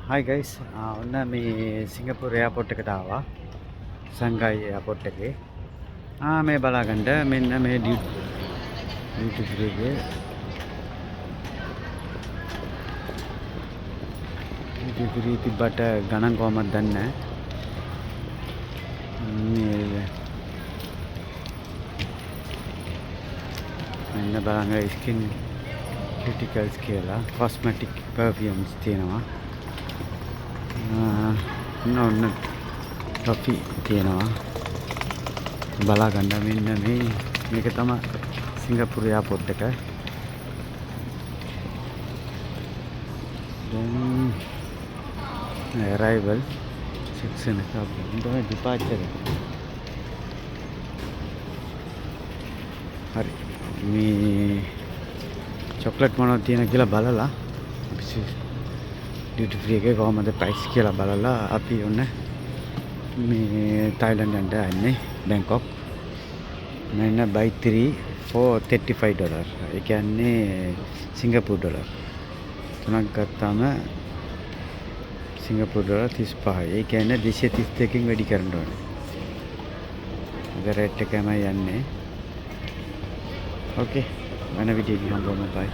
Hi guys, ඔන්න මේ Singapore airport එකට ආවා. සංගායි එයාපෝට් එකේ. මේ බලාගන්න මෙන්න මේ ඩියුටි ෆ්‍රී එකේ ඩියුටි ෆ්‍රී තිබ්බට ගණන් කොහමද දන්නේ නැහැ. මෙන්න බලන්න ස්කින් ක්‍රිටිකල්ස් කියලා කොස්මැටික් පර්ෆියුම්ස් තියෙනවා. ඔන්න ටොෆි තියෙනවා. බලාගන්න මෙන්න මේක තමයි සිංගප්පූර් එයාපෝට් එක. then arrival section එක තමයි departure එක. හරි මේ චොක්ලට් මොනවද තියෙන කියලා බලලා ඩියුටි ෆ්‍රී එකේ කොහමද ප්‍රයිස් කියලා බලලා අපි ඔන්න මේ තායිලන්ඩ් යන්න යන්නේ බැංකොක්. මෙන්න buy 3 for $35. ඒ කියන්නේ සිංගප්පූර් ඩොලර්. තුනක් ගත්තාම සිංගප්පූර් ඩොලර් 35. ඒ කියන්නේ 232කින් වැඩි කරන්න ඕනේ. අද රේට් එකමයි යන්නේ. ඕකේ. වෙන වීඩියෝ එකකින් හම්බෙමු. බයි.